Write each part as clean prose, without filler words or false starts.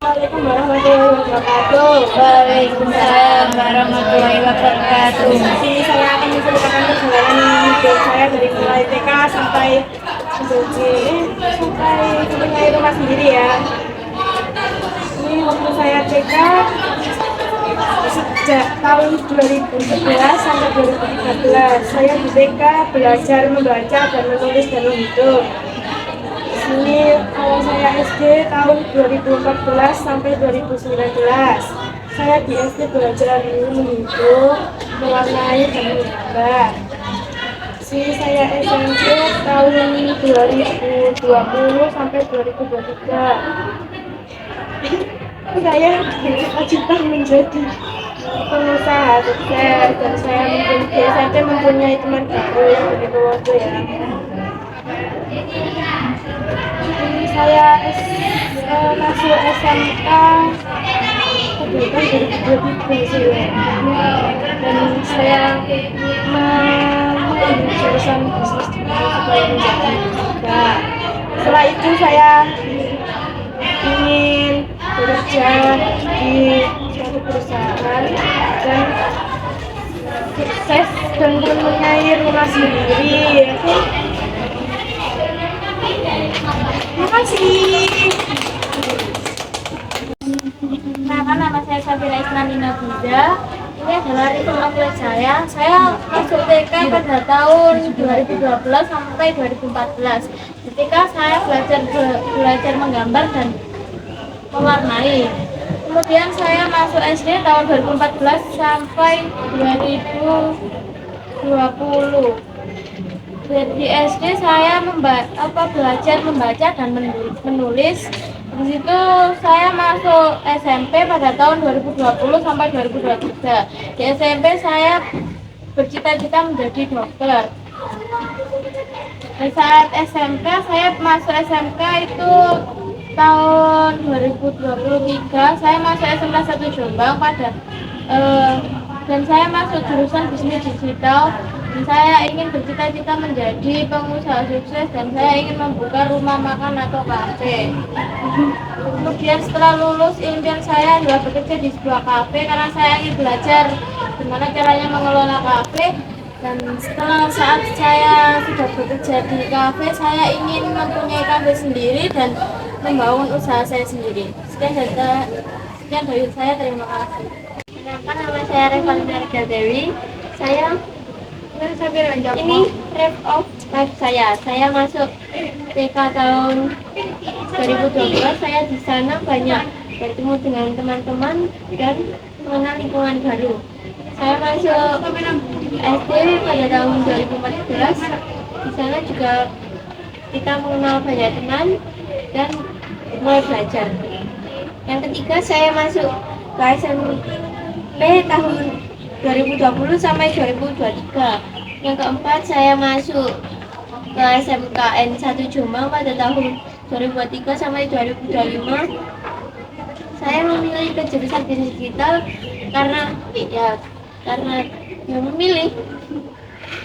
Assalamualaikum warahmatullahi wabarakatuh. Waalaikumsalam warahmatullahi wabarakatuh. Di sini saya akan menceritakan perjalanan hidup saya dari mulai TK sampai mempunyai rumah sendiri ya. Ini waktu saya TK sejak tahun 2011 sampai 2013. Saya di TK belajar membaca dan menulis dan menghitung. Ini kalau saya SD tahun 2014 sampai 2019. Saya di SD belajar menghitung, mewarnai dan menggambar. Sini saya SMP tahun 2020 sampai 2023. Saya cita-cita menjadi pengusaha sukses dan saya di SMP mempunyai teman baru yang begitu waktu ya. Saya masuk SMK kebetulan 2023 dan saya mengambil jurusan bisnis supaya menjadi juga. Setelah itu saya ingin bekerja di suatu perusahaan dan sukses dan mempunyai rumah sendiri. Terima kasih. Nama saya Safira Islamina Buddha. Ini adalah return outlet saya. Saya masuk TK pada tahun 2012 sampai 2014. Ketika saya belajar menggambar dan mewarnai. Kemudian saya masuk SD tahun 2014 sampai 2020. Di SD saya belajar membaca dan menulis. Di situ saya masuk SMP pada tahun 2020 sampai 2023. Di SMP saya bercita-cita menjadi dokter. Di saat SMK saya masuk SMK itu tahun 2023. Saya masuk SMK 1 Jombang dan saya masuk jurusan bisnis digital. Dan saya ingin bercita-cita menjadi pengusaha sukses dan saya ingin membuka rumah makan atau kafe. Kemudian setelah lulus, impian saya adalah bekerja di sebuah kafe karena saya ingin belajar bagaimana caranya mengelola kafe. Dan setelah saat saya sudah bekerja di kafe, saya ingin mempunyai kafe sendiri dan membangun usaha saya sendiri. Sekian dari saya, terima kasih. Nama saya Revalina Dewi. Ini ref of life saya. Saya masuk TK tahun 2012. Saya di sana banyak bertemu dengan teman-teman dan mengenal lingkungan baru. Saya masuk SD pada tahun 2014. Di sana juga kita mengenal banyak teman dan mulai belajar. Yang ketiga, saya masuk ke SMP tahun 2020 sampai 2023. Yang keempat, saya masuk ke SMKN 1 Jombang pada tahun 2023 sampai 2025. Saya memilih ke jurusan bisnis digital karena memilih.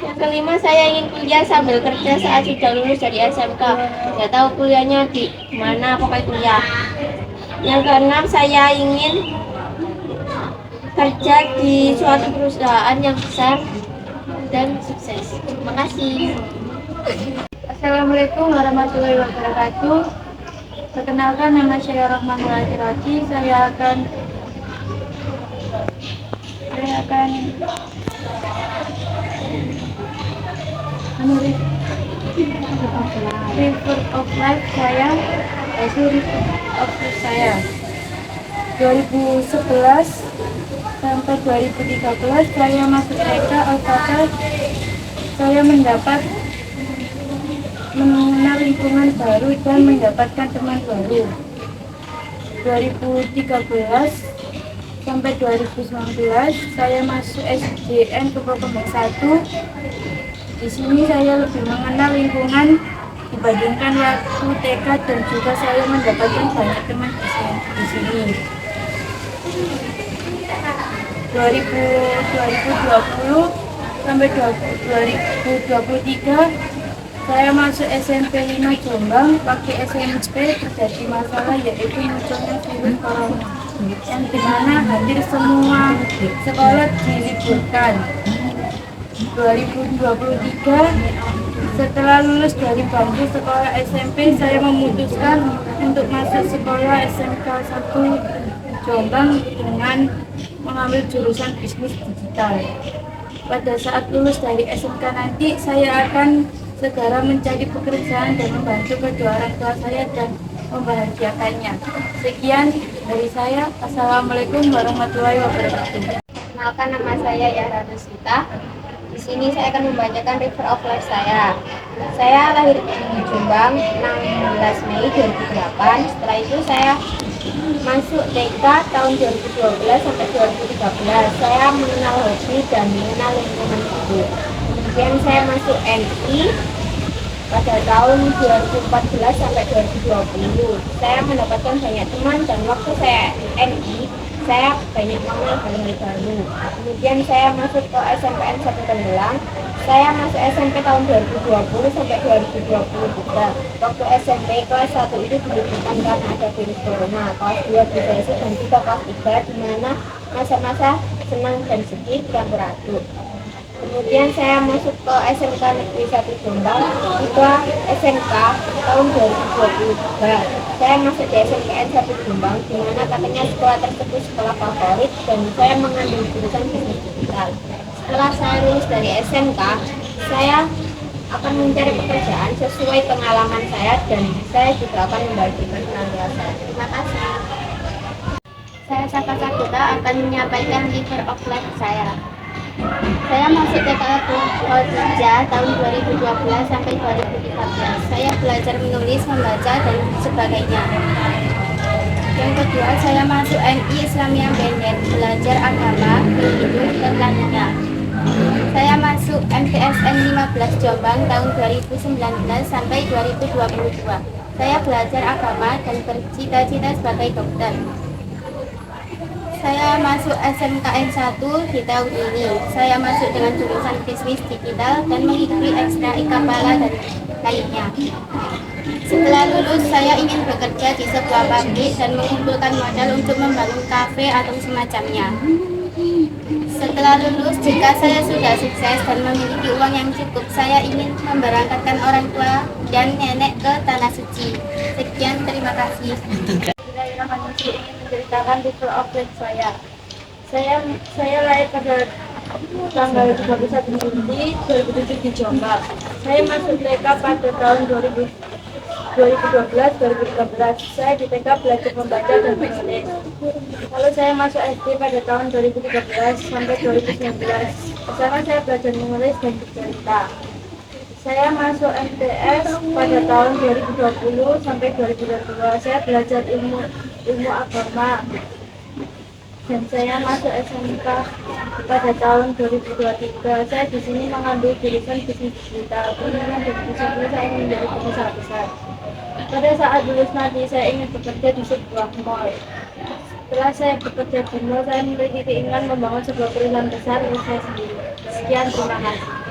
Yang kelima, saya ingin kuliah sambil kerja saat sudah lulus dari SMK. Nggak tahu kuliahnya di mana, pokoknya kuliah. Yang keenam, saya ingin kerja di suatu perusahaan yang besar dan sukses. Terima kasih. Assalamualaikum warahmatullahi wabarakatuh. Perkenalkan, nama saya Rahmanul Aziraji. Saya akan menulis River of Life saya, yaitu River of Life saya 2011 sampai 2013. Saya masuk TK Alfata. Saya mengenal lingkungan baru dan mendapatkan teman baru. 2013 sampai 2019 saya masuk SDN Kepokembang 1. Di sini saya lebih mengenal lingkungan dibandingkan waktu TK dan juga saya mendapatkan banyak teman di sini. 2020 sampai 2023 Saya masuk SMP 5 Jombang, waktu SMP terjadi masalah yaitu munculnya virus corona yang dimana hampir semua sekolah diliburkan. 2023 setelah lulus dari bangku sekolah SMP, saya memutuskan untuk masuk sekolah SMK 1 Jombang dengan mengambil jurusan bisnis digital. Pada saat lulus dari SMK nanti, saya akan segera mencari pekerjaan dan membantu kedua orang tua saya dan membahagiakannya. Sekian dari saya. Assalamualaikum warahmatullahi wabarakatuh. Perkenalkan, nama saya Yara Rusita. Di sini saya akan membacakan river of life saya. Saya lahir di Jombang 16 Mei 2008. Setelah itu saya masuk TK tahun 2012 sampai 2013. Saya mengenal hobi dan mengenal lingkungan hidup. Kemudian saya masuk NI pada tahun 2014 sampai 2020. Saya mendapatkan banyak teman dan waktu saya NI saya banyak mengenal hal-hal baru. Kemudian saya masuk ke SMPN 1 Tembelang. Saya masuk SMP tahun 2020 sampai 2023. Waktu SMP kelas 1 itu diliburkan karena ada virus corona. Kelas 2 BPSI dan juga kelas 3 di mana masa-masa senang dan sedih campur aduk. Kemudian saya masuk ke SMK Negeri 1 Jombang, juga SMK tahun 2023. Saya masuk di SMPN 1 Jombang, di mana katanya sekolah tersebut sekolah favorit dan saya mengambil jurusan bisnis digital. Setelah saya lulus dari SMK, saya akan mencari pekerjaan sesuai pengalaman saya dan saya juga akan membagikan tenaga saya. Terima kasih. Saya Saka Sakuta akan menyampaikan river of life saya. Saya masuk TKP Kolja tahun 2012 sampai 2013. Saya belajar menulis, membaca, dan sebagainya. Yang kedua, saya masuk MI Islamiyah Benet, belajar agama, hidup, dan lainnya. Saya masuk MTSN 15 Jombang tahun 2019 sampai 2022. Saya belajar agama dan bercita-cita sebagai dokter. Saya masuk SMKN 1 di tahun ini. Saya masuk dengan jurusan bisnis digital dan mengikuti ekstra Ikapala dan lainnya. Setelah lulus, saya ingin bekerja di sebuah pabrik dan mengumpulkan modal untuk membangun kafe atau semacamnya. Setelah lulus, jika saya sudah sukses dan memiliki uang yang cukup, saya ingin memberangkatkan orang tua dan nenek ke Tanah Suci. Sekian, terima kasih. Saya ingin menceritakan river of life saya. Saya lahir pada tanggal 21 Juli 2007 di Jombang. Saya masuk TK pada tahun 2012-2013. Saya di TK belajar membaca dan menulis. Lalu saya masuk SD pada tahun 2013 sampai 2019. Bersama saya belajar menulis dan bercerita. Saya masuk MTS pada tahun 2020 sampai 2022. Saya belajar ilmu agama. Dan saya masuk SMK pada tahun 2023. Saya di sini mengambil jurusan bisnis digital. Kemudian dari jurusan ini saya ingin menjadi pengusaha besar. Pada saat lulus nanti saya ingin bekerja di sebuah mall. Setelah saya bekerja di mall, saya memiliki keinginan membangun sebuah perusahaan besar untuk saya sendiri. Sekian, terima kasih.